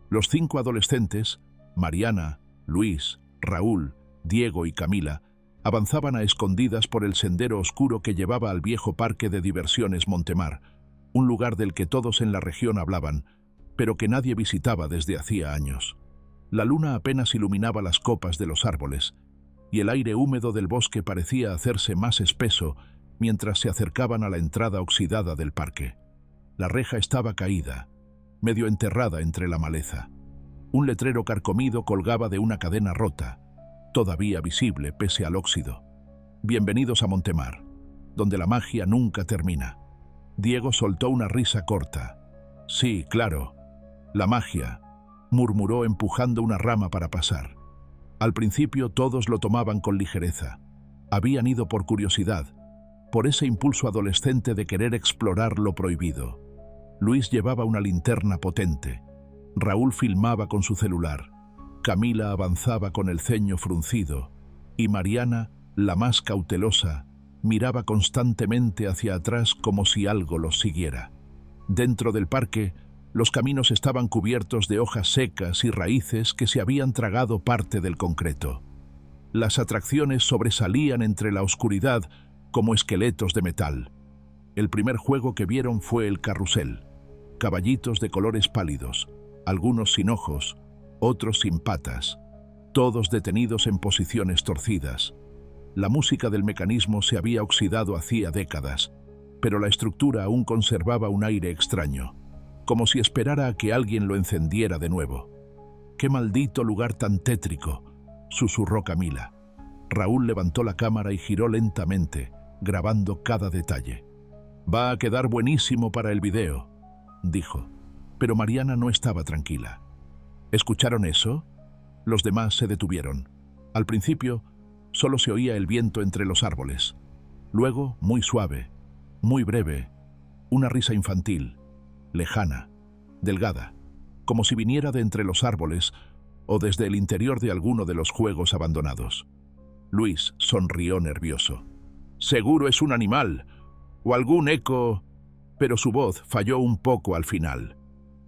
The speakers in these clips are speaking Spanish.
Los 5 adolescentes, Mariana, Luis, Raúl, Diego y Camila, avanzaban a escondidas por el sendero oscuro que llevaba al viejo parque de diversiones Montemar, un lugar del que todos en la región hablaban, pero que nadie visitaba desde hacía años. La luna apenas iluminaba las copas de los árboles, y el aire húmedo del bosque parecía hacerse más espeso mientras se acercaban a la entrada oxidada del parque. La reja estaba caída, medio enterrada entre la maleza. Un letrero carcomido colgaba de una cadena rota, todavía visible pese al óxido. Bienvenidos a Montemar, donde la magia nunca termina. Diego soltó una risa corta. Sí, claro, la magia, murmuró empujando una rama para pasar. Al principio todos lo tomaban con ligereza. Habían ido por curiosidad, por ese impulso adolescente de querer explorar lo prohibido. Luis llevaba una linterna potente. Raúl filmaba con su celular. Camila avanzaba con el ceño fruncido. Y Mariana, la más cautelosa, miraba constantemente hacia atrás como si algo los siguiera. Dentro del parque, los caminos estaban cubiertos de hojas secas y raíces que se habían tragado parte del concreto. Las atracciones sobresalían entre la oscuridad como esqueletos de metal. El primer juego que vieron fue el carrusel. Caballitos de colores pálidos, algunos sin ojos, otros sin patas, todos detenidos en posiciones torcidas. La música del mecanismo se había oxidado hacía décadas, pero la estructura aún conservaba un aire extraño, como si esperara a que alguien lo encendiera de nuevo. «¡Qué maldito lugar tan tétrico!», susurró Camila. Raúl levantó la cámara y giró lentamente, grabando cada detalle. «Va a quedar buenísimo para el video», dijo. Pero Mariana no estaba tranquila. ¿Escucharon eso? Los demás se detuvieron. Al principio, solo se oía el viento entre los árboles. Luego, muy suave, muy breve, una risa infantil, lejana, delgada, como si viniera de entre los árboles o desde el interior de alguno de los juegos abandonados. Luis sonrió nervioso. «Seguro es un animal, o algún eco», pero su voz falló un poco al final.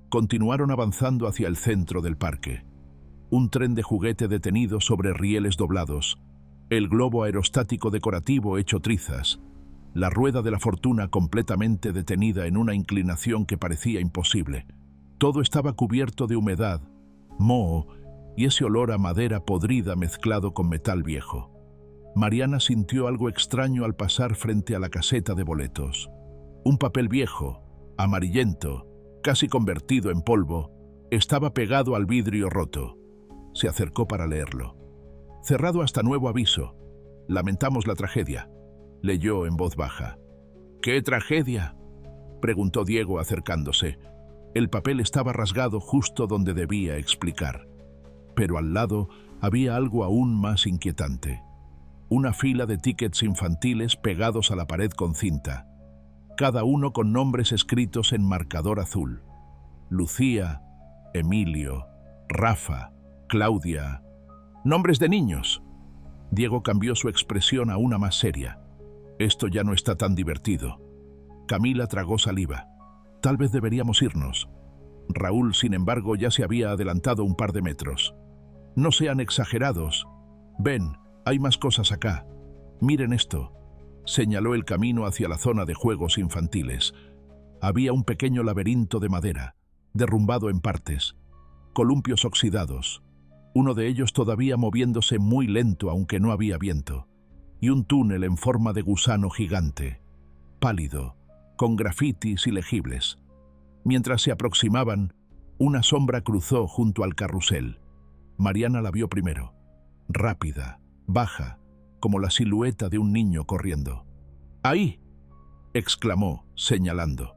Continuaron avanzando hacia el centro del parque. Un tren de juguete detenido sobre rieles doblados, el globo aerostático decorativo hecho trizas, la rueda de la fortuna completamente detenida en una inclinación que parecía imposible. Todo estaba cubierto de humedad, moho y ese olor a madera podrida mezclado con metal viejo. Mariana sintió algo extraño al pasar frente a la caseta de boletos. Un papel viejo, amarillento, casi convertido en polvo, estaba pegado al vidrio roto. Se acercó para leerlo. «Cerrado hasta nuevo aviso. Lamentamos la tragedia», leyó en voz baja. «¿Qué tragedia?», preguntó Diego acercándose. El papel estaba rasgado justo donde debía explicar. Pero al lado había algo aún más inquietante. Una fila de tickets infantiles pegados a la pared con cinta, cada uno con nombres escritos en marcador azul. Lucía, Emilio, Rafa, Claudia. ¡Nombres de niños! Diego cambió su expresión a una más seria. «Esto ya no está tan divertido». Camila tragó saliva. «Tal vez deberíamos irnos». Raúl, sin embargo, ya se había adelantado un par de metros. «No sean exagerados. Ven, hay más cosas acá. Miren esto». Señaló el camino hacia la zona de juegos infantiles. Había un pequeño laberinto de madera, derrumbado en partes, columpios oxidados, uno de ellos todavía moviéndose muy lento aunque no había viento, y un túnel en forma de gusano gigante, pálido, con grafitis ilegibles. Mientras se aproximaban, una sombra cruzó junto al carrusel. Mariana la vio primero, rápida, baja, como la silueta de un niño corriendo. «¡Ahí!», exclamó, señalando.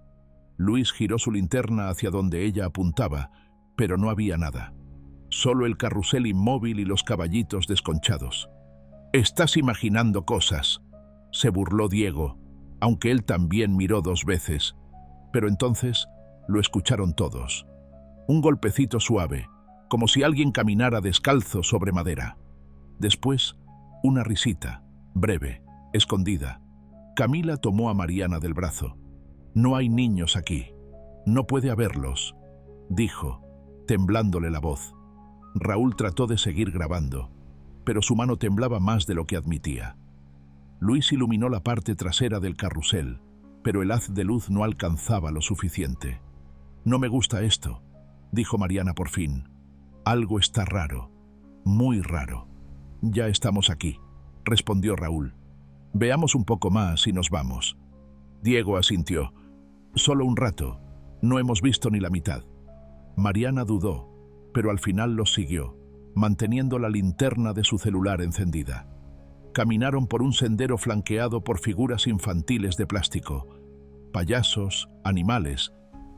Luis giró su linterna hacia donde ella apuntaba, pero no había nada. Solo el carrusel inmóvil y los caballitos desconchados. «Estás imaginando cosas», se burló Diego, aunque él también miró 2 veces. Pero entonces lo escucharon todos. Un golpecito suave, como si alguien caminara descalzo sobre madera. Después, una risita, breve, escondida. Camila tomó a Mariana del brazo. «No hay niños aquí. No puede haberlos», dijo. temblándole la voz. Raúl trató de seguir grabando, pero su mano temblaba más de lo que admitía. Luis iluminó la parte trasera del carrusel, pero el haz de luz no alcanzaba lo suficiente. «No me gusta esto», dijo Mariana por fin. «Algo está raro, muy raro». «Ya estamos aquí», respondió Raúl. «Veamos un poco más y nos vamos». Diego asintió. «Solo un rato. No hemos visto ni la mitad». Mariana dudó, pero al final los siguió, manteniendo la linterna de su celular encendida. Caminaron por un sendero flanqueado por figuras infantiles de plástico, payasos, animales,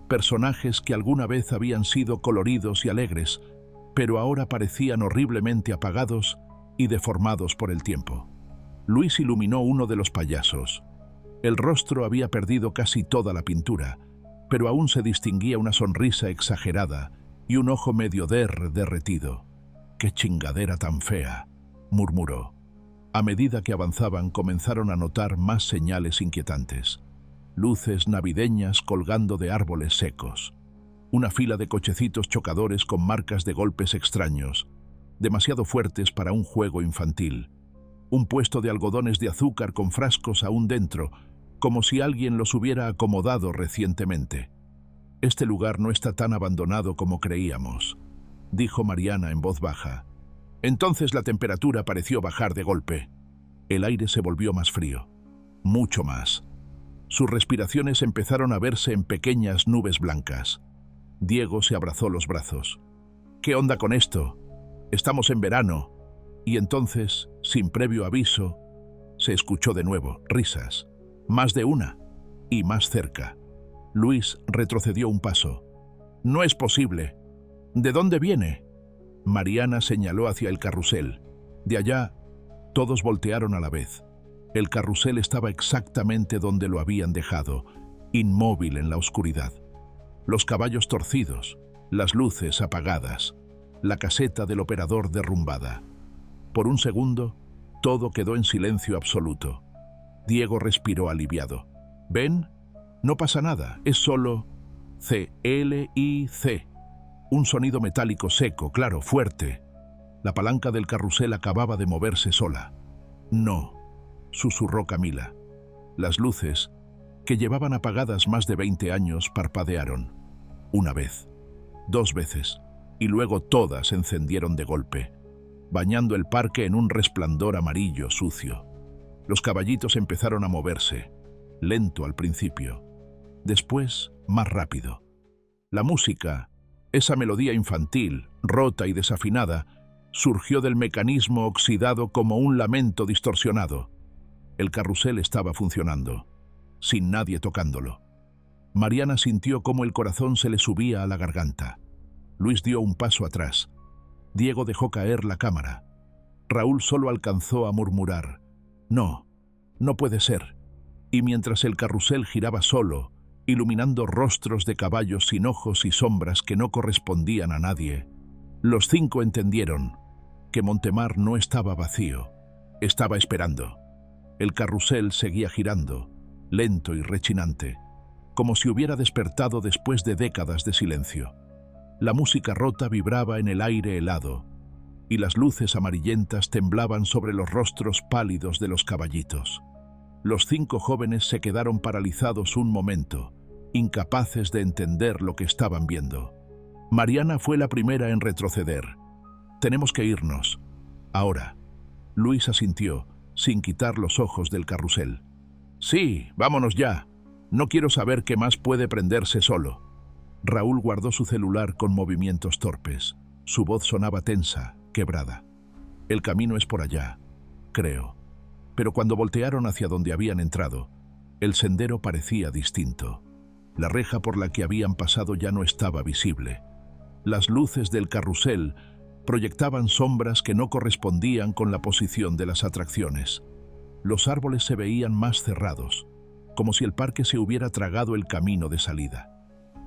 personajes que alguna vez habían sido coloridos y alegres, pero ahora parecían horriblemente apagados y deformados por el tiempo. Luis iluminó uno de los payasos. El rostro había perdido casi toda la pintura, pero aún se distinguía una sonrisa exagerada y un ojo medio derretido. «¡Qué chingadera tan fea!», murmuró. A medida que avanzaban, comenzaron a notar más señales inquietantes. Luces navideñas colgando de árboles secos. Una fila de cochecitos chocadores con marcas de golpes extraños, demasiado fuertes para un juego infantil. Un puesto de algodones de azúcar con frascos aún dentro, como si alguien los hubiera acomodado recientemente. «Este lugar no está tan abandonado como creíamos», dijo Mariana en voz baja. Entonces la temperatura pareció bajar de golpe. El aire se volvió más frío, mucho más. Sus respiraciones empezaron a verse en pequeñas nubes blancas. Diego se abrazó los brazos. «¿Qué onda con esto? Estamos en verano». Y entonces, sin previo aviso, se escuchó de nuevo risas. Más de una, y más cerca. Luis retrocedió un paso. «No es posible. ¿De dónde viene?». Mariana señaló hacia el carrusel. De allá, todos voltearon a la vez. El carrusel estaba exactamente donde lo habían dejado, inmóvil en la oscuridad. Los caballos torcidos, las luces apagadas, la caseta del operador derrumbada. Por un segundo, todo quedó en silencio absoluto. Diego respiró aliviado. «¿Ven? No pasa nada, es solo C-L-I-C». Un sonido metálico seco, claro, fuerte. La palanca del carrusel acababa de moverse sola. «No», susurró Camila. Las luces, que llevaban apagadas más de 20 años, parpadearon. Una vez, 2 veces, y luego todas se encendieron de golpe, bañando el parque en un resplandor amarillo sucio. Los caballitos empezaron a moverse, lento al principio, después más rápido. La música, esa melodía infantil, rota y desafinada, surgió del mecanismo oxidado como un lamento distorsionado. El carrusel estaba funcionando, sin nadie tocándolo. Mariana sintió cómo el corazón se le subía a la garganta. Luis dio un paso atrás. Diego dejó caer la cámara. Raúl solo alcanzó a murmurar: «No, no puede ser». Y mientras el carrusel giraba solo, iluminando rostros de caballos sin ojos y sombras que no correspondían a nadie, los 5 entendieron que Montemar no estaba vacío, estaba esperando. El carrusel seguía girando, lento y rechinante, como si hubiera despertado después de décadas de silencio. La música rota vibraba en el aire helado, y las luces amarillentas temblaban sobre los rostros pálidos de los caballitos. Los 5 jóvenes se quedaron paralizados un momento, incapaces de entender lo que estaban viendo. Mariana fue la primera en retroceder. «Tenemos que irnos. Ahora». Luis asintió, sin quitar los ojos del carrusel. «Sí, vámonos ya. No quiero saber qué más puede prenderse solo». Raúl guardó su celular con movimientos torpes. Su voz sonaba tensa, quebrada. «El camino es por allá, creo». Pero cuando voltearon hacia donde habían entrado, el sendero parecía distinto. La reja por la que habían pasado ya no estaba visible. Las luces del carrusel proyectaban sombras que no correspondían con la posición de las atracciones. Los árboles se veían más cerrados, como si el parque se hubiera tragado el camino de salida.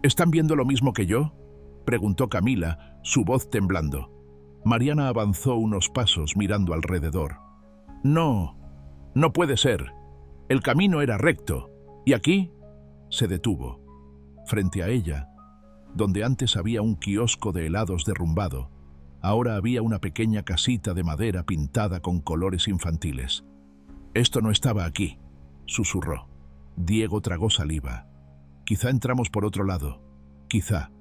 «¿Están viendo lo mismo que yo?», preguntó Camila, su voz temblando. Mariana avanzó unos pasos mirando alrededor. «No, no puede ser. El camino era recto. ¿Y aquí?». Se detuvo. Frente a ella, Donde antes había un kiosco de helados derrumbado, ahora había una pequeña casita de madera pintada con colores infantiles. «Esto no estaba aquí», susurró. Diego tragó saliva. «Quizá entramos por otro lado. Quizá».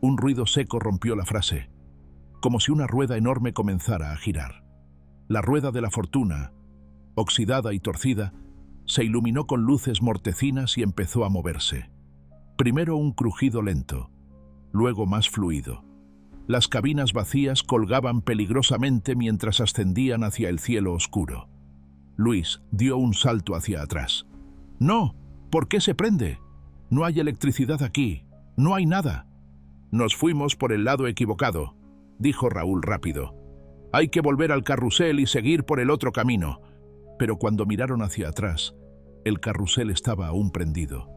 Un ruido seco rompió la frase, como si una rueda enorme comenzara a girar. La rueda de la fortuna, oxidada y torcida, se iluminó con luces mortecinas y empezó a moverse. Primero un crujido lento, luego más fluido. Las cabinas vacías colgaban peligrosamente mientras ascendían hacia el cielo oscuro. Luis dio un salto hacia atrás. «¡No! ¿Por qué se prende? No hay electricidad aquí. No hay nada». «Nos fuimos por el lado equivocado», dijo Raúl rápido. «Hay que volver al carrusel y seguir por el otro camino». Pero cuando miraron hacia atrás, el carrusel estaba aún prendido.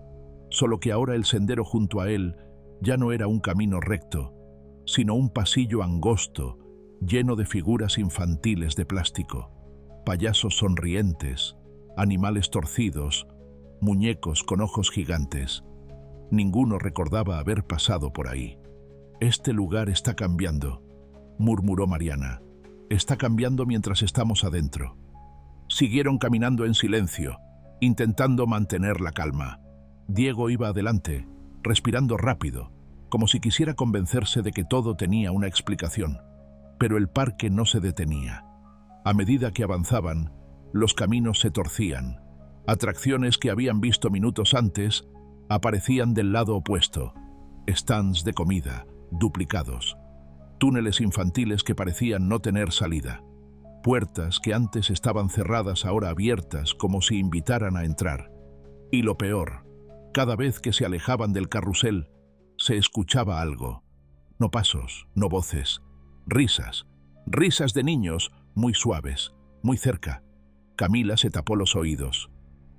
Solo que ahora el sendero junto a él ya no era un camino recto, sino un pasillo angosto, lleno de figuras infantiles de plástico, payasos sonrientes, animales torcidos, muñecos con ojos gigantes. Ninguno recordaba haber pasado por ahí. «Este lugar está cambiando», murmuró Mariana. «Está cambiando mientras estamos adentro». Siguieron caminando en silencio, intentando mantener la calma. Diego iba adelante, respirando rápido, como si quisiera convencerse de que todo tenía una explicación. Pero el parque no se detenía. A medida que avanzaban, los caminos se torcían. Atracciones que habían visto minutos antes aparecían del lado opuesto. Stands de comida, duplicados. Túneles infantiles que parecían no tener salida. Puertas que antes estaban cerradas ahora abiertas como si invitaran a entrar. Y lo peor, cada vez que se alejaban del carrusel, se escuchaba algo. No pasos, no voces. Risas. Risas de niños, muy suaves, muy cerca. Camila se tapó los oídos.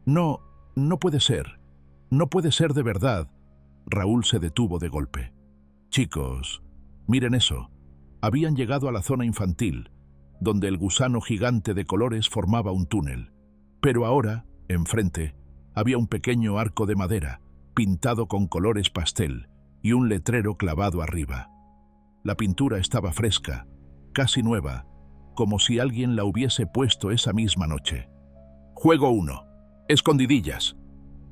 «No, no puede ser. No puede ser de verdad». Raúl se detuvo de golpe. «Chicos, miren eso». Habían llegado a la zona infantil, donde el gusano gigante de colores formaba un túnel. Pero ahora, enfrente, había un pequeño arco de madera, pintado con colores pastel, y un letrero clavado arriba. La pintura estaba fresca, casi nueva, como si alguien la hubiese puesto esa misma noche. «Juego 1. Escondidillas»,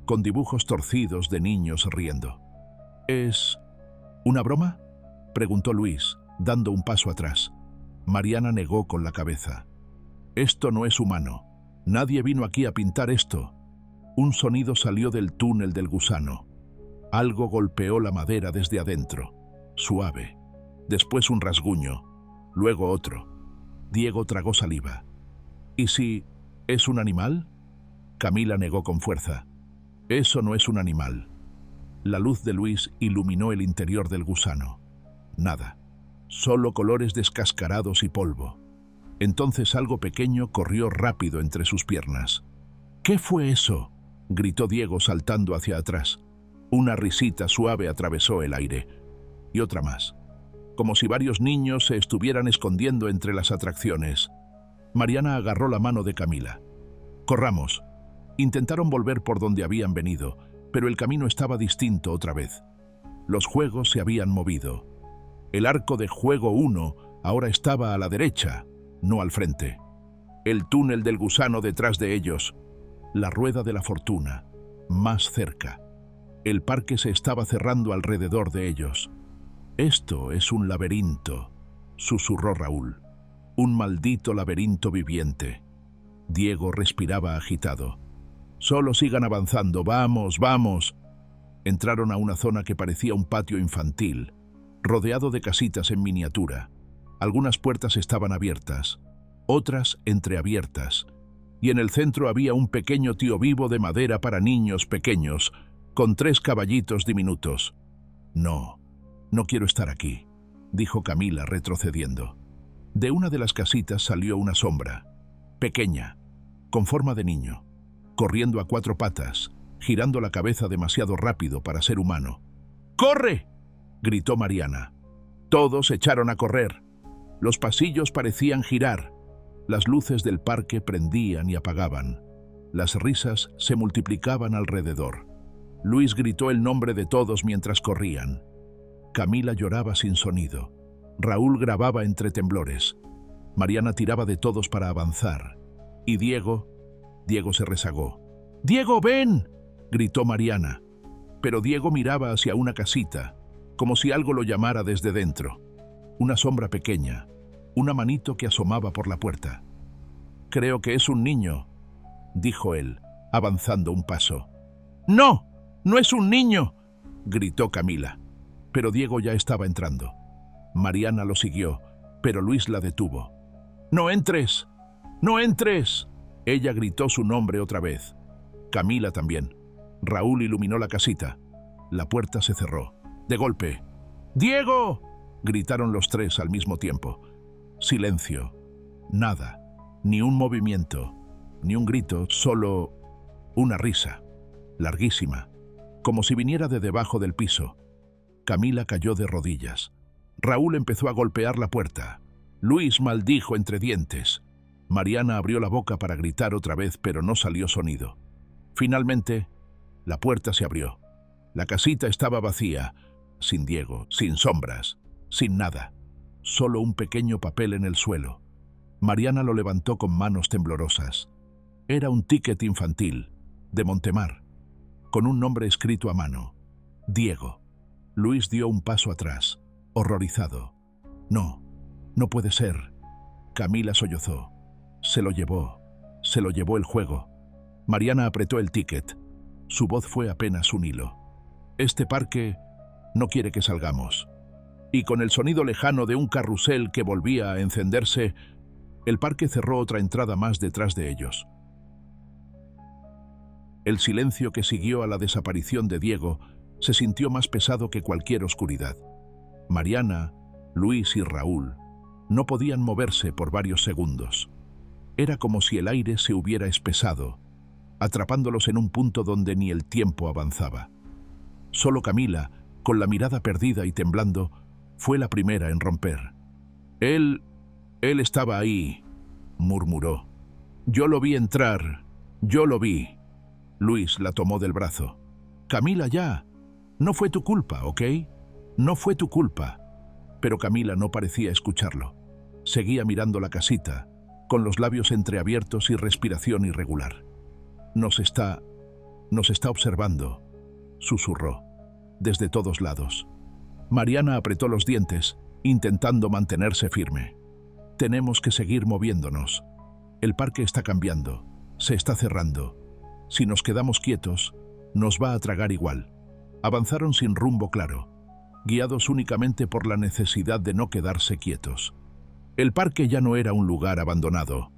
con dibujos torcidos de niños riendo. «¿Es una broma?», preguntó Luis, dando un paso atrás. Mariana negó con la cabeza. «Esto no es humano. Nadie vino aquí a pintar esto». Un sonido salió del túnel del gusano. Algo golpeó la madera desde adentro, suave. Después un rasguño, luego otro. Diego tragó saliva. «¿Y si es un animal?». Camila negó con fuerza. «Eso no es un animal». La luz de Luis iluminó el interior del gusano. Nada. Solo colores descascarados y polvo. Entonces algo pequeño corrió rápido entre sus piernas. «¿Qué fue eso?», gritó Diego saltando hacia atrás. Una risita suave atravesó el aire. Y otra más. Como si varios niños se estuvieran escondiendo entre las atracciones. Mariana agarró la mano de Camila. «Corramos». Intentaron volver por donde habían venido, pero el camino estaba distinto otra vez. Los juegos se habían movido. El arco de juego 1 ahora estaba a la derecha, no al frente. El túnel del gusano detrás de ellos. La rueda de la fortuna, más cerca. El parque se estaba cerrando alrededor de ellos. «Esto es un laberinto», susurró Raúl. «Un maldito laberinto viviente». Diego respiraba agitado. «Solo sigan avanzando, vamos, vamos». Entraron a una zona que parecía un patio infantil, rodeado de casitas en miniatura. Algunas puertas estaban abiertas, otras entreabiertas, y en el centro había un pequeño tío vivo de madera para niños pequeños, con 3 caballitos diminutos. «No, no quiero estar aquí», dijo Camila retrocediendo. De una de las casitas salió una sombra, pequeña, con forma de niño, corriendo a 4 patas, girando la cabeza demasiado rápido para ser humano. «¡Corre!», gritó Mariana. Todos echaron a correr. Los pasillos parecían girar. Las luces del parque prendían y apagaban. Las risas se multiplicaban alrededor. Luis gritó el nombre de todos mientras corrían. Camila lloraba sin sonido. Raúl grababa entre temblores. Mariana tiraba de todos para avanzar. Y Diego se rezagó. ¡Diego, ven!, gritó Mariana. Pero Diego miraba hacia una casita, como si algo lo llamara desde dentro. Una sombra pequeña, una manito que asomaba por la puerta. «Creo que es un niño», dijo él, avanzando un paso. «¡No! ¡No es un niño!», gritó Camila. Pero Diego ya estaba entrando. Mariana lo siguió, pero Luis la detuvo. «¡No entres! ¡No entres!», ella gritó su nombre otra vez. Camila también. Raúl iluminó la casita. La puerta se cerró. De golpe. «¡Diego!», gritaron los tres al mismo tiempo. Silencio. Nada. Ni un movimiento. Ni un grito. Solo una risa. Larguísima. Como si viniera de debajo del piso. Camila cayó de rodillas. Raúl empezó a golpear la puerta. Luis maldijo entre dientes. Mariana abrió la boca para gritar otra vez, pero no salió sonido. Finalmente, la puerta se abrió. La casita estaba vacía, sin Diego, sin sombras, sin nada. Solo un pequeño papel en el suelo. Mariana lo levantó con manos temblorosas. Era un ticket infantil, de Montemar, con un nombre escrito a mano. Diego. Luis dio un paso atrás, horrorizado. «No, no puede ser». Camila sollozó. Se lo llevó el juego. Mariana apretó el ticket. Su voz fue apenas un hilo. «Este parque no quiere que salgamos». Y con el sonido lejano de un carrusel que volvía a encenderse, el parque cerró otra entrada más detrás de ellos. El silencio que siguió a la desaparición de Diego se sintió más pesado que cualquier oscuridad. Mariana, Luis y Raúl no podían moverse por varios segundos. Era como si el aire se hubiera espesado, atrapándolos en un punto donde ni el tiempo avanzaba. Solo Camila, con la mirada perdida y temblando, fue la primera en romper. Él estaba ahí», murmuró. «Yo lo vi entrar, yo lo vi». Luis la tomó del brazo. «Camila, ya. No fue tu culpa, ¿ok? No fue tu culpa». Pero Camila no parecía escucharlo. Seguía mirando la casita, con los labios entreabiertos y respiración irregular. Nos está observando», susurró, desde todos lados. Mariana apretó los dientes, intentando mantenerse firme. «Tenemos que seguir moviéndonos. El parque está cambiando, se está cerrando. Si nos quedamos quietos, nos va a tragar igual». Avanzaron sin rumbo claro, guiados únicamente por la necesidad de no quedarse quietos. El parque ya no era un lugar abandonado.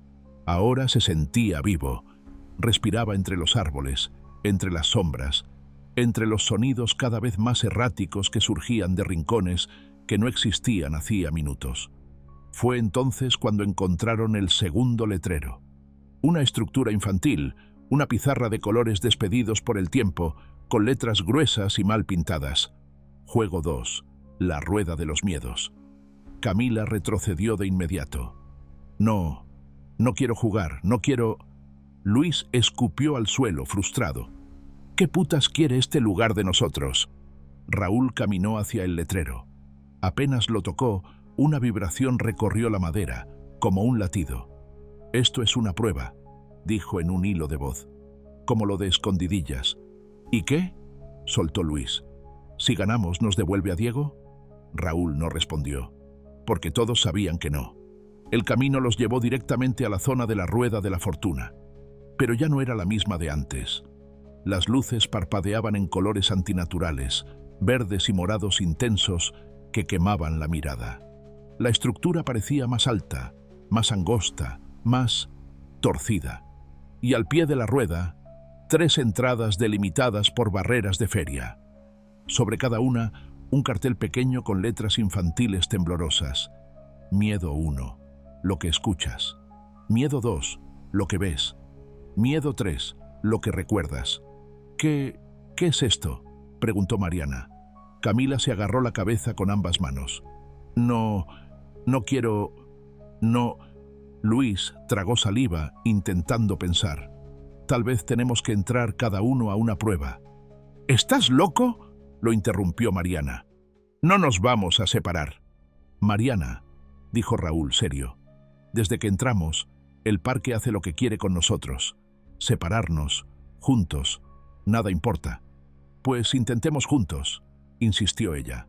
Ahora se sentía vivo. Respiraba entre los árboles, entre las sombras, entre los sonidos cada vez más erráticos que surgían de rincones que no existían hacía minutos. Fue entonces cuando encontraron el segundo letrero. Una estructura infantil, una pizarra de colores despedidos por el tiempo, con letras gruesas y mal pintadas. Juego 2, la rueda de los miedos. Camila retrocedió de inmediato. No quiero jugar, no quiero... Luis escupió al suelo, frustrado. «¿Qué putas quiere este lugar de nosotros?». Raúl caminó hacia el letrero. Apenas lo tocó, una vibración recorrió la madera, como un latido. «Esto es una prueba», dijo en un hilo de voz, «como lo de escondidillas». «¿Y qué?», soltó Luis. «¿Si ganamos, nos devuelve a Diego?». Raúl no respondió, porque todos sabían que no. El camino los llevó directamente a la zona de la rueda de la fortuna. Pero ya no era la misma de antes. Las luces parpadeaban en colores antinaturales, verdes y morados intensos que quemaban la mirada. La estructura parecía más alta, más angosta, más torcida. Y al pie de la rueda, 3 entradas delimitadas por barreras de feria. Sobre cada una, un cartel pequeño con letras infantiles temblorosas. Miedo 1, lo que escuchas. Miedo 2, lo que ves. Miedo 3, lo que recuerdas. ¿Qué es esto?, preguntó Mariana. Camila se agarró la cabeza con ambas manos. No quiero... No... Luis tragó saliva, intentando pensar. «Tal vez tenemos que entrar cada uno a una prueba». «¿Estás loco?», lo interrumpió Mariana. No nos vamos a separar. Mariana, dijo Raúl serio, desde que entramos, el parque hace lo que quiere con nosotros. Separarnos, juntos, nada importa. Pues intentemos juntos, insistió ella.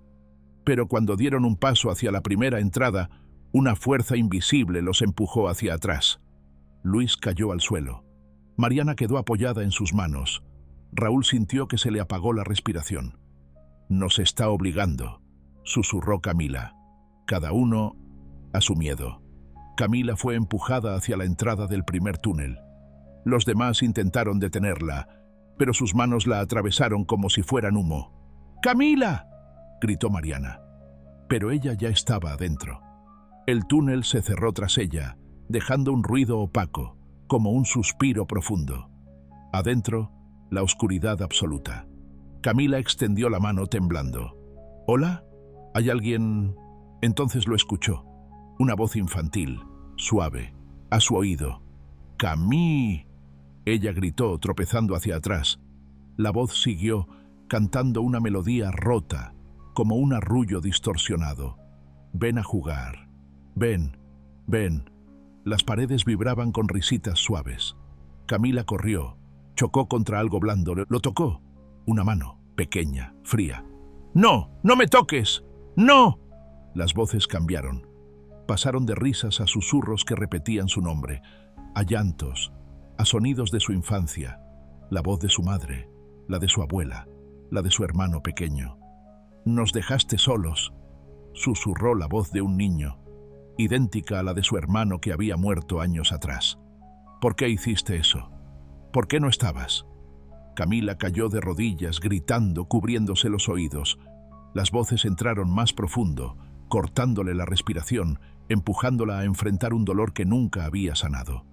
Pero cuando dieron un paso hacia la primera entrada, una fuerza invisible los empujó hacia atrás. Luis cayó al suelo. Mariana quedó apoyada en sus manos. Raúl sintió que se le apagó la respiración. Nos está obligando, susurró Camila. Cada uno a su miedo. Camila fue empujada hacia la entrada del primer túnel. Los demás intentaron detenerla, pero sus manos la atravesaron como si fueran humo. ¡Camila!, gritó Mariana. Pero ella ya estaba adentro. El túnel se cerró tras ella, dejando un ruido opaco, como un suspiro profundo. Adentro, la oscuridad absoluta. Camila extendió la mano temblando. ¿Hola? ¿Hay alguien? Entonces lo escuchó. Una voz infantil, suave, a su oído. ¡Camí! Ella gritó, tropezando hacia atrás. La voz siguió, cantando una melodía rota, como un arrullo distorsionado. Ven a jugar. Ven, ven. Las paredes vibraban con risitas suaves. Camila corrió, chocó contra algo blando, lo tocó. Una mano, pequeña, fría. ¡No! ¡No me toques! ¡No! Las voces cambiaron. Pasaron de risas a susurros que repetían su nombre, a llantos, a sonidos de su infancia, la voz de su madre, la de su abuela, la de su hermano pequeño. «Nos dejaste solos», susurró la voz de un niño, idéntica a la de su hermano que había muerto años atrás. «¿Por qué hiciste eso? ¿Por qué no estabas?» Camila cayó de rodillas, gritando, cubriéndose los oídos. Las voces entraron más profundo, cortándole la respiración, empujándola a enfrentar un dolor que nunca había sanado.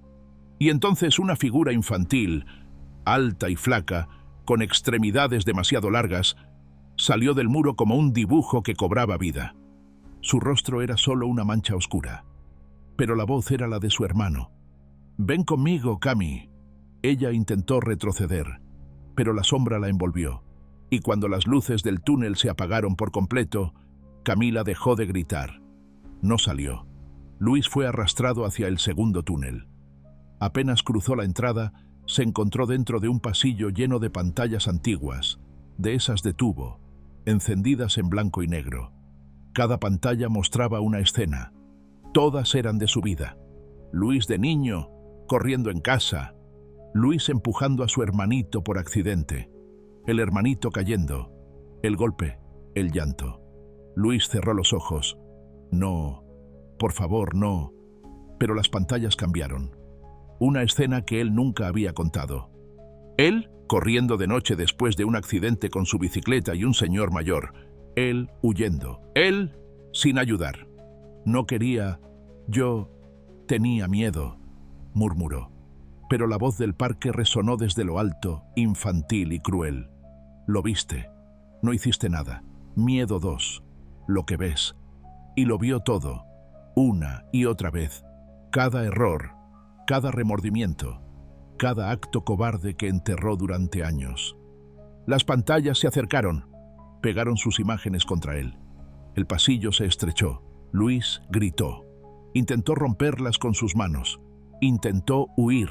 Y entonces una figura infantil, alta y flaca, con extremidades demasiado largas, salió del muro como un dibujo que cobraba vida. Su rostro era solo una mancha oscura, pero la voz era la de su hermano. «Ven conmigo, Cami». Ella intentó retroceder, pero la sombra la envolvió, y cuando las luces del túnel se apagaron por completo, Camila dejó de gritar. No salió. Luis fue arrastrado hacia el segundo túnel. Apenas cruzó la entrada, se encontró dentro de un pasillo lleno de pantallas antiguas, de esas de tubo, encendidas en blanco y negro. Cada pantalla mostraba una escena. Todas eran de su vida. Luis de niño, corriendo en casa. Luis empujando a su hermanito por accidente. El hermanito cayendo. El golpe, el llanto. Luis cerró los ojos. No, por favor, no. Pero las pantallas cambiaron. Una escena que él nunca había contado. Él, corriendo de noche después de un accidente con su bicicleta y un señor mayor. Él, huyendo. Él, sin ayudar. No quería... Yo tenía miedo, murmuró. Pero la voz del parque resonó desde lo alto, infantil y cruel. Lo viste. No hiciste nada. Miedo 2. Lo que ves. Y lo vio todo. Una y otra vez. Cada error. Cada remordimiento, cada acto cobarde que enterró durante años. Las pantallas se acercaron, pegaron sus imágenes contra él. El pasillo se estrechó. Luis gritó. Intentó romperlas con sus manos. Intentó huir.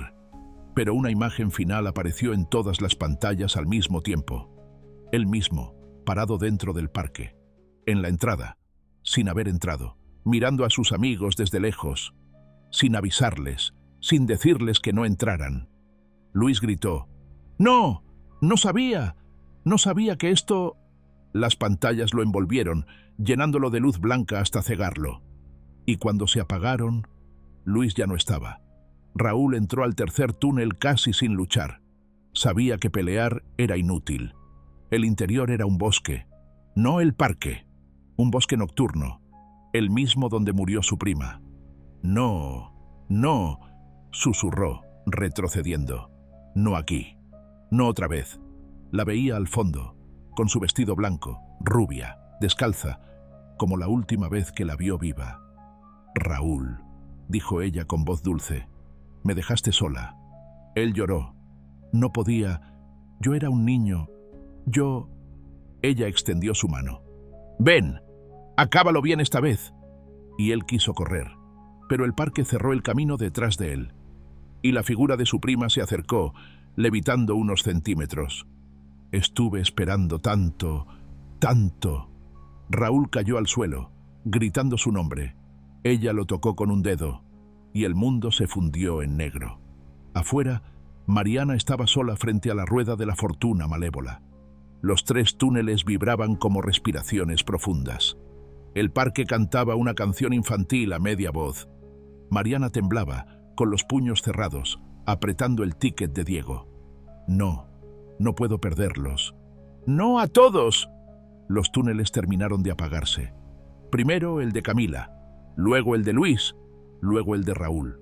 Pero una imagen final apareció en todas las pantallas al mismo tiempo. Él mismo, parado dentro del parque, en la entrada, sin haber entrado, mirando a sus amigos desde lejos, sin avisarles, sin decirles que no entraran. Luis gritó. «¡No! ¡No sabía! ¡No sabía que esto...!» Las pantallas lo envolvieron, llenándolo de luz blanca hasta cegarlo. Y cuando se apagaron, Luis ya no estaba. Raúl entró al tercer túnel casi sin luchar. Sabía que pelear era inútil. El interior era un bosque, no el parque. Un bosque nocturno, el mismo donde murió su prima. «No, no», susurró, retrocediendo. «No aquí. No otra vez». La veía al fondo, con su vestido blanco, rubia, descalza, como la última vez que la vio viva. «Raúl», dijo ella con voz dulce, «me dejaste sola». Él lloró. «No podía. Yo era un niño. Yo...» Ella extendió su mano. Ven, acábalo bien esta vez. Y él quiso correr, pero el parque cerró el camino detrás de él, y la figura de su prima se acercó, levitando unos centímetros. Estuve esperando tanto, tanto. Raúl cayó al suelo, gritando su nombre. Ella lo tocó con un dedo, y el mundo se fundió en negro. Afuera, Mariana estaba sola frente a la rueda de la fortuna malévola. Los 3 túneles vibraban como respiraciones profundas. El parque cantaba una canción infantil a media voz. Mariana temblaba, con los puños cerrados, apretando el ticket de Diego. No, no puedo perderlos. ¡No a todos! Los túneles terminaron de apagarse. Primero el de Camila, luego el de Luis, luego el de Raúl.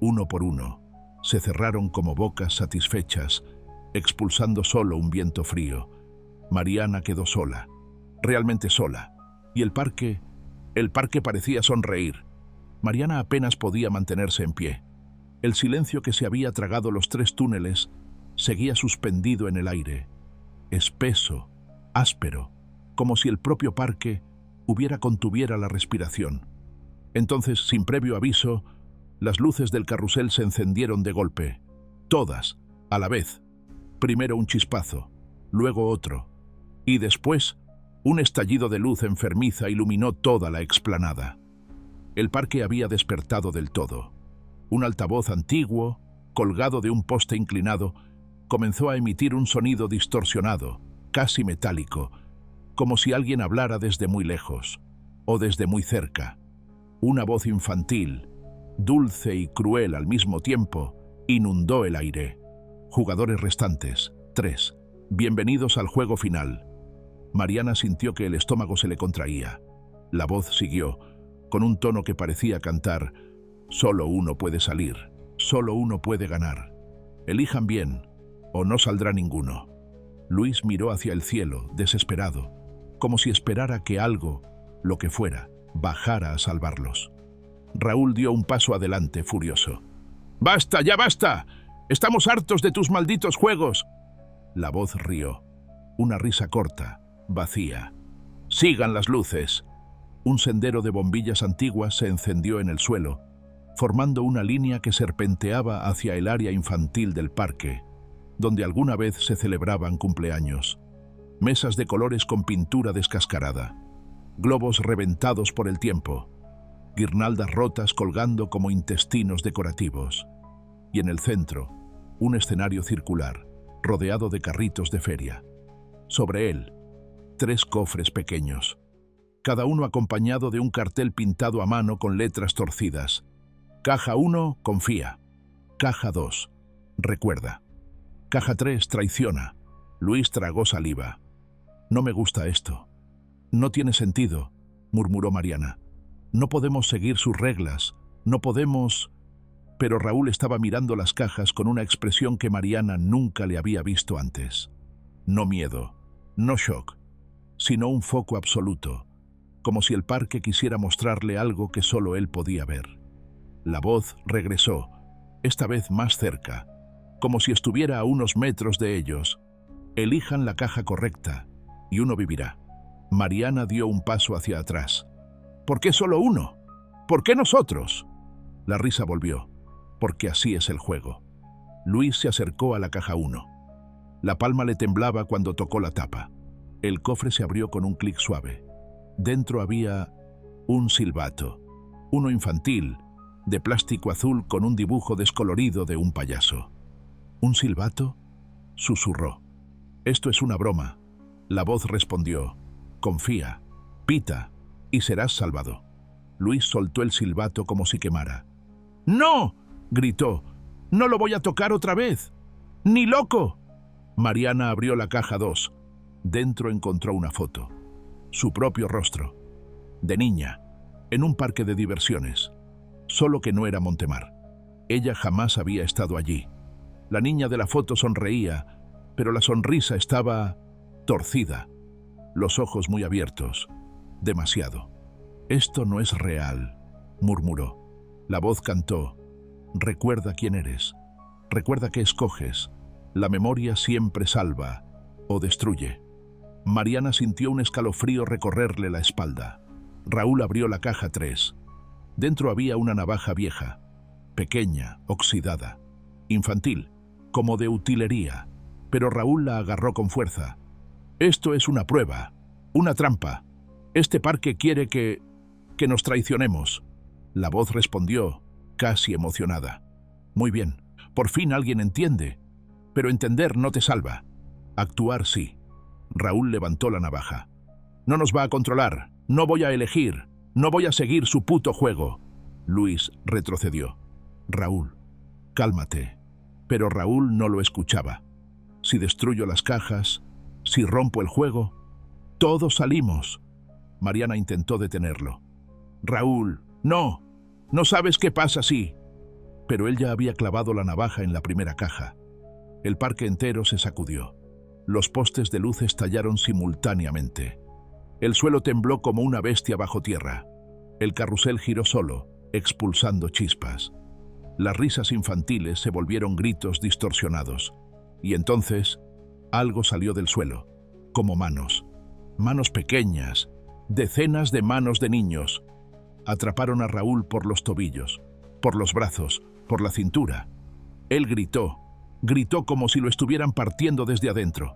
Uno por uno, se cerraron como bocas satisfechas, expulsando solo un viento frío. Mariana quedó sola, realmente sola, y el parque parecía sonreír. Mariana apenas podía mantenerse en pie. El silencio que se había tragado los 3 túneles seguía suspendido en el aire, espeso, áspero, como si el propio parque contuviera la respiración. Entonces, sin previo aviso, las luces del carrusel se encendieron de golpe, todas, a la vez. Primero un chispazo, luego otro, y después un estallido de luz enfermiza iluminó toda la explanada. El parque había despertado del todo. Un altavoz antiguo, colgado de un poste inclinado, comenzó a emitir un sonido distorsionado, casi metálico, como si alguien hablara desde muy lejos, o desde muy cerca. Una voz infantil, dulce y cruel al mismo tiempo, inundó el aire. Jugadores restantes, 3. Bienvenidos al juego final. Mariana sintió que el estómago se le contraía. La voz siguió, con un tono que parecía cantar: solo uno puede salir, solo uno puede ganar. Elijan bien, o no saldrá ninguno. Luis miró hacia el cielo, desesperado, como si esperara que algo, lo que fuera, bajara a salvarlos. Raúl dio un paso adelante, furioso. ¡Basta, ya basta! ¡Estamos hartos de tus malditos juegos! La voz rió, una risa corta, vacía. ¡Sigan las luces! Un sendero de bombillas antiguas se encendió en el suelo, formando una línea que serpenteaba hacia el área infantil del parque, donde alguna vez se celebraban cumpleaños. Mesas de colores con pintura descascarada, globos reventados por el tiempo, guirnaldas rotas colgando como intestinos decorativos. Y en el centro, un escenario circular, rodeado de carritos de feria. Sobre él, 3 cofres pequeños, cada uno acompañado de un cartel pintado a mano con letras torcidas. Caja 1, confía. Caja 2, recuerda. Caja 3, traiciona. Luis tragó saliva. No me gusta esto. No tiene sentido, murmuró Mariana. No podemos seguir sus reglas, no podemos... Pero Raúl estaba mirando las cajas con una expresión que Mariana nunca le había visto antes. No miedo, no shock, sino un foco absoluto, como si el parque quisiera mostrarle algo que solo él podía ver. La voz regresó, esta vez más cerca, como si estuviera a unos metros de ellos. Elijan la caja correcta, y uno vivirá. Mariana dio un paso hacia atrás. ¿Por qué solo uno? ¿Por qué nosotros? La risa volvió, porque así es el juego. Luis se acercó a la caja 1. La palma le temblaba cuando tocó la tapa. El cofre se abrió con un clic suave. Dentro había un silbato, uno infantil, de plástico azul con un dibujo descolorido de un payaso. ¿Un silbato?, susurró. Esto es una broma. La voz respondió: confía, pita, y serás salvado. Luis soltó el silbato como si quemara. ¡No!, gritó. ¡No lo voy a tocar otra vez! ¡Ni loco! Mariana abrió la caja 2. Dentro encontró una foto. Su propio rostro. De niña, en un parque de diversiones. Solo que no era Montemar. Ella jamás había estado allí. La niña de la foto sonreía, pero la sonrisa estaba torcida. Los ojos muy abiertos. Demasiado. Esto no es real, murmuró. La voz cantó: recuerda quién eres. Recuerda qué escoges. La memoria siempre salva o destruye. Mariana sintió un escalofrío recorrerle la espalda. Raúl abrió la caja 3. Dentro había una navaja vieja, pequeña, oxidada, infantil, como de utilería, pero Raúl la agarró con fuerza. «Esto es una prueba, una trampa. Este parque quiere que nos traicionemos». La voz respondió, casi emocionada. «Muy bien, por fin alguien entiende, pero entender no te salva. Actuar sí». Raúl levantó la navaja. «No nos va a controlar, no voy a elegir, no voy a seguir su puto juego». Luis retrocedió. «Raúl, cálmate». Pero Raúl no lo escuchaba. «Si destruyo las cajas, si rompo el juego, todos salimos». Mariana intentó detenerlo. «Raúl, no, no sabes qué pasa si...» Pero él ya había clavado la navaja en la primera caja. El parque entero se sacudió. Los postes de luz estallaron simultáneamente. El suelo tembló como una bestia bajo tierra. El carrusel giró solo, expulsando chispas. Las risas infantiles se volvieron gritos distorsionados. Y entonces, algo salió del suelo, como manos. Manos pequeñas, decenas de manos de niños. Atraparon a Raúl por los tobillos, por los brazos, por la cintura. Él gritó como si lo estuvieran partiendo desde adentro.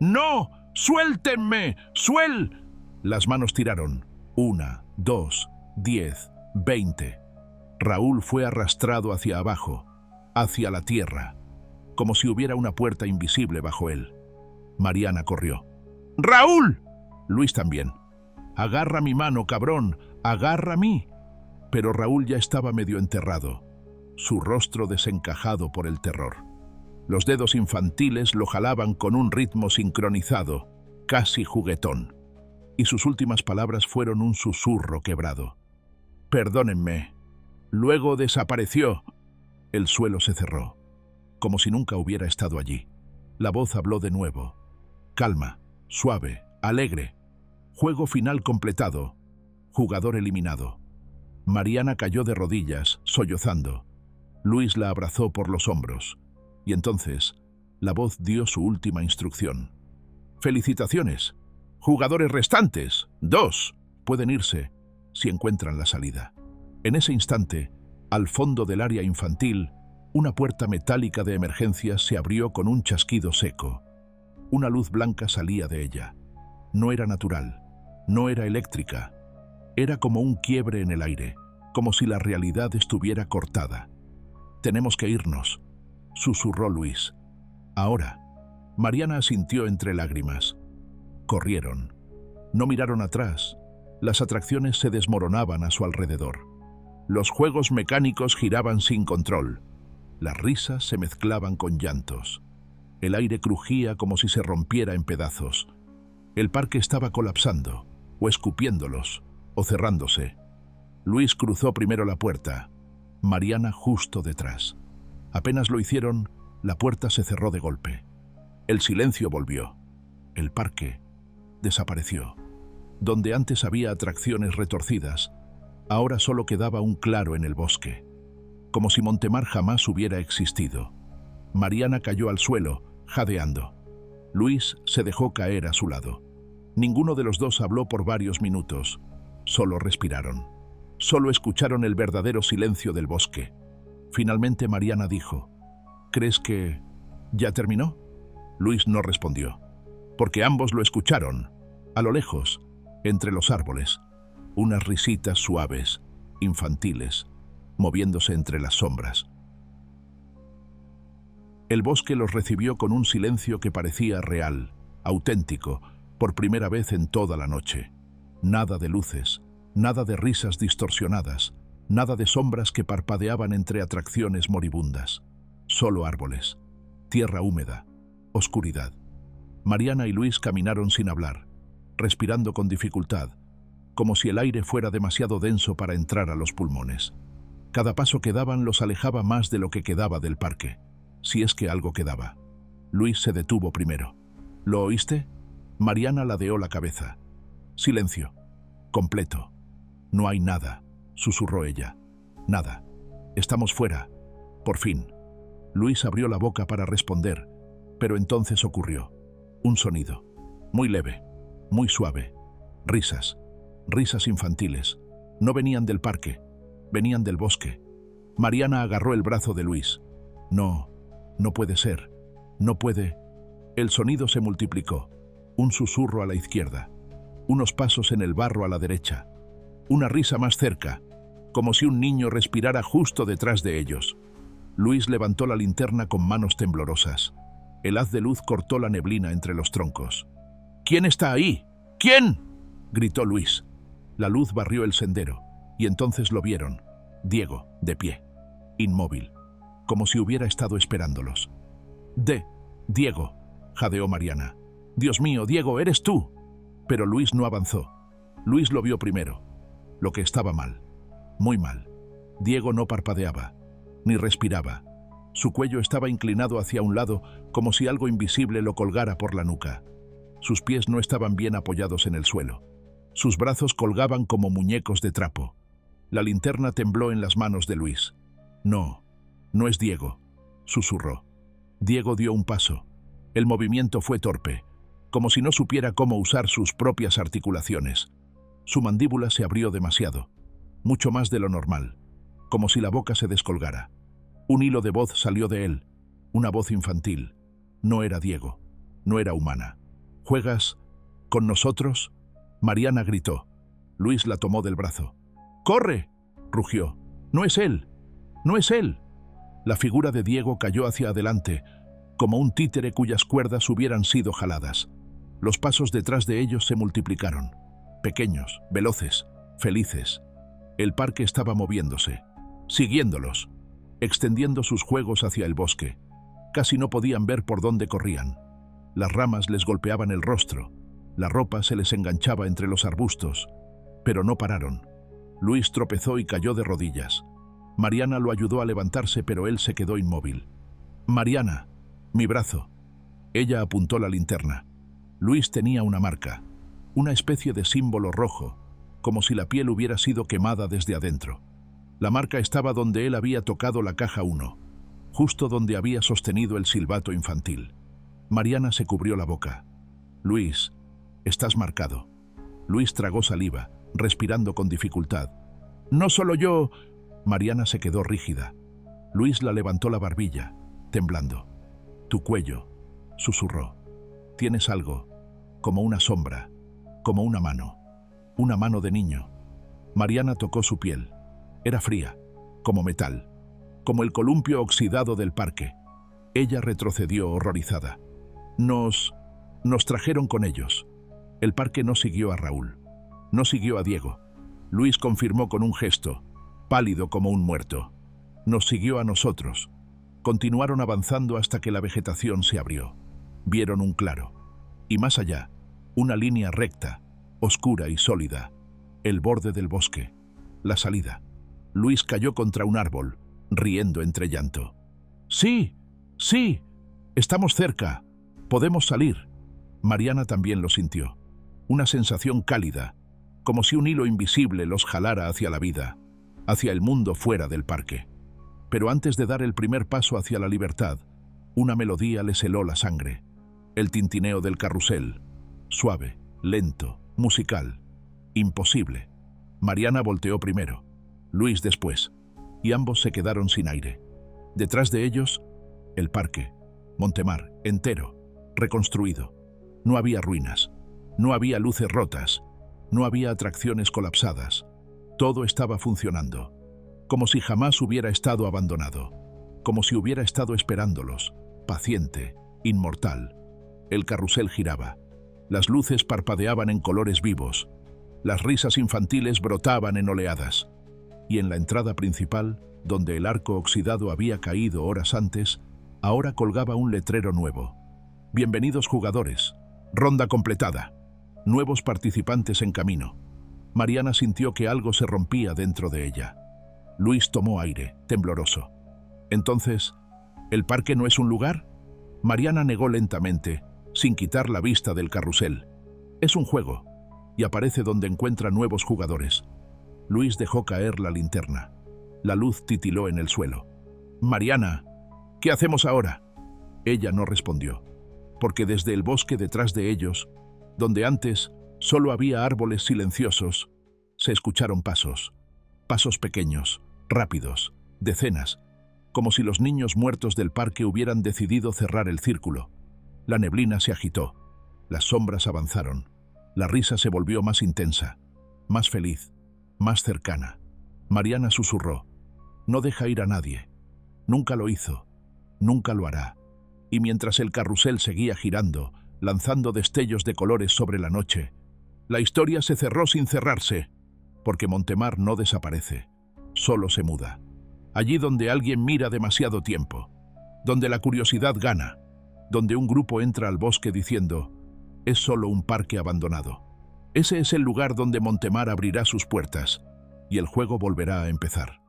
«¡No! ¡Suéltenme! Las manos tiraron. 1, 2, 10, 20. Raúl fue arrastrado hacia abajo, hacia la tierra, como si hubiera una puerta invisible bajo él. Mariana corrió. «¡Raúl!» Luis también. «Agarra mi mano, cabrón, agarra a mí». Pero Raúl ya estaba medio enterrado, su rostro desencajado por el terror. Los dedos infantiles lo jalaban con un ritmo sincronizado, casi juguetón. Y sus últimas palabras fueron un susurro quebrado. «Perdónenme». Luego desapareció. El suelo se cerró, como si nunca hubiera estado allí. La voz habló de nuevo. Calma, suave, alegre. Juego final completado. Jugador eliminado. Mariana cayó de rodillas, sollozando. Luis la abrazó por los hombros. Y entonces, la voz dio su última instrucción. «Felicitaciones. Jugadores restantes, 2, pueden irse si encuentran la salida». En ese instante, al fondo del área infantil, una puerta metálica de emergencia se abrió con un chasquido seco. Una luz blanca salía de ella. No era natural, no era eléctrica. Era como un quiebre en el aire, como si la realidad estuviera cortada. «Tenemos que irnos», susurró Luis. «Ahora». Mariana asintió entre lágrimas. Corrieron. No miraron atrás. Las atracciones se desmoronaban a su alrededor. Los juegos mecánicos giraban sin control. Las risas se mezclaban con llantos. El aire crujía como si se rompiera en pedazos. El parque estaba colapsando, o escupiéndolos, o cerrándose. Luis cruzó primero la puerta, Mariana justo detrás. Apenas lo hicieron, la puerta se cerró de golpe. El silencio volvió. El parque desapareció. Donde antes había atracciones retorcidas, ahora solo quedaba un claro en el bosque. Como si Montemar jamás hubiera existido. Mariana cayó al suelo, jadeando. Luis se dejó caer a su lado. Ninguno de los dos habló por varios minutos. Solo respiraron. Solo escucharon el verdadero silencio del bosque. Finalmente Mariana dijo: «¿Crees que ya terminó?» Luis no respondió, porque ambos lo escucharon, a lo lejos, entre los árboles, unas risitas suaves, infantiles, moviéndose entre las sombras. El bosque los recibió con un silencio que parecía real, auténtico, por primera vez en toda la noche. Nada de luces, nada de risas distorsionadas, nada de sombras que parpadeaban entre atracciones moribundas. Solo árboles, tierra húmeda, oscuridad. Mariana y Luis caminaron sin hablar, respirando con dificultad, como si el aire fuera demasiado denso para entrar a los pulmones. Cada paso que daban los alejaba más de lo que quedaba del parque, si es que algo quedaba. Luis se detuvo primero. «¿Lo oíste?» Mariana ladeó la cabeza. Silencio. Completo. «No hay nada», susurró ella. «Nada. Estamos fuera. Por fin». Luis abrió la boca para responder, pero entonces ocurrió. Un sonido. Muy leve, muy suave. Risas, risas infantiles. No venían del parque, venían del bosque. Mariana agarró el brazo de Luis. No, no puede ser, no puede. El sonido se multiplicó. Un susurro a la izquierda, unos pasos en el barro a la derecha, una risa más cerca, como si un niño respirara justo detrás de ellos. Luis levantó la linterna con manos temblorosas. El haz de luz cortó la neblina entre los troncos. ¿Quién está ahí? ¿Quién?, gritó Luis. La luz barrió el sendero, y entonces lo vieron. Diego, de pie, inmóvil, como si hubiera estado esperándolos. Diego, jadeó Mariana. Dios mío, Diego, eres tú. Pero Luis no avanzó. Luis lo vio primero. Lo que estaba mal. Muy mal. Diego no parpadeaba, ni respiraba. Su cuello estaba inclinado hacia un lado, como si algo invisible lo colgara por la nuca. Sus pies no estaban bien apoyados en el suelo. Sus brazos colgaban como muñecos de trapo. La linterna tembló en las manos de Luis. No, no es Diego, susurró. Diego dio un paso. El movimiento fue torpe, como si no supiera cómo usar sus propias articulaciones. Su mandíbula se abrió demasiado, mucho más de lo normal, como si la boca se descolgara. Un hilo de voz salió de él, una voz infantil. No era Diego, no era humana. ¿Juegas con nosotros?, Mariana gritó. Luis la tomó del brazo. ¡Corre!, rugió. ¡No es él! ¡No es él! La figura de Diego cayó hacia adelante, como un títere cuyas cuerdas hubieran sido jaladas. Los pasos detrás de ellos se multiplicaron. Pequeños, veloces, felices. El parque estaba moviéndose, siguiéndolos, extendiendo sus juegos hacia el bosque. Casi no podían ver por dónde corrían. Las ramas les golpeaban el rostro, la ropa se les enganchaba entre los arbustos, pero no pararon. Luis tropezó y cayó de rodillas. Mariana lo ayudó a levantarse, pero él se quedó inmóvil. «Mariana, mi brazo». Ella apuntó la linterna. Luis tenía una marca, una especie de símbolo rojo, como si la piel hubiera sido quemada desde adentro. La marca estaba donde él había tocado la caja 1, justo donde había sostenido el silbato infantil. Mariana se cubrió la boca. «Luis, estás marcado». Luis tragó saliva, respirando con dificultad. «No solo yo». Mariana se quedó rígida. Luis la levantó la barbilla, temblando. «Tu cuello», susurró. «Tienes algo, como una sombra, como una mano de niño». Mariana tocó su piel. Era fría, como metal, como el columpio oxidado del parque. Ella retrocedió horrorizada. Nos trajeron con ellos. El parque no siguió a Raúl, no siguió a Diego. Luis confirmó con un gesto, pálido como un muerto. Nos siguió a nosotros. Continuaron avanzando hasta que la vegetación se abrió. Vieron un claro. Y más allá, una línea recta, oscura y sólida. El borde del bosque. La salida. Luis cayó contra un árbol, riendo entre llanto. «Sí, sí, estamos cerca. Podemos salir». Mariana también lo sintió. Una sensación cálida, como si un hilo invisible los jalara hacia la vida, hacia el mundo fuera del parque. Pero antes de dar el primer paso hacia la libertad, una melodía les heló la sangre. El tintineo del carrusel, suave, lento, musical, imposible. Mariana volteó primero, Luis después, y ambos se quedaron sin aire. Detrás de ellos, el parque, Montemar, entero, reconstruido. No había ruinas, no había luces rotas, no había atracciones colapsadas. Todo estaba funcionando, como si jamás hubiera estado abandonado, como si hubiera estado esperándolos, paciente, inmortal. El carrusel giraba, las luces parpadeaban en colores vivos, las risas infantiles brotaban en oleadas, y en la entrada principal, donde el arco oxidado había caído horas antes, ahora colgaba un letrero nuevo. «Bienvenidos jugadores, ronda completada, nuevos participantes en camino». Mariana sintió que algo se rompía dentro de ella. Luis tomó aire, tembloroso. «Entonces, ¿el parque no es un lugar?». Mariana negó lentamente, sin quitar la vista del carrusel. «Es un juego, y aparece donde encuentra nuevos jugadores». Luis dejó caer la linterna. La luz titiló en el suelo. «Mariana, ¿qué hacemos ahora?». Ella no respondió, porque desde el bosque detrás de ellos, Donde antes solo había árboles silenciosos, se escucharon pasos. Pasos pequeños, rápidos, decenas, como si los niños muertos del parque hubieran decidido cerrar el círculo. La neblina se agitó, las sombras avanzaron, la risa se volvió más intensa, más feliz, más cercana. Mariana susurró: «No deja ir a nadie. Nunca lo hizo, nunca lo hará». Y mientras el carrusel seguía girando, lanzando destellos de colores sobre la noche, la historia se cerró sin cerrarse, porque Montemar no desaparece, solo se muda. Allí donde alguien mira demasiado tiempo, donde la curiosidad gana, donde un grupo entra al bosque diciendo: «Es solo un parque abandonado». Ese es el lugar donde Montemar abrirá sus puertas y el juego volverá a empezar.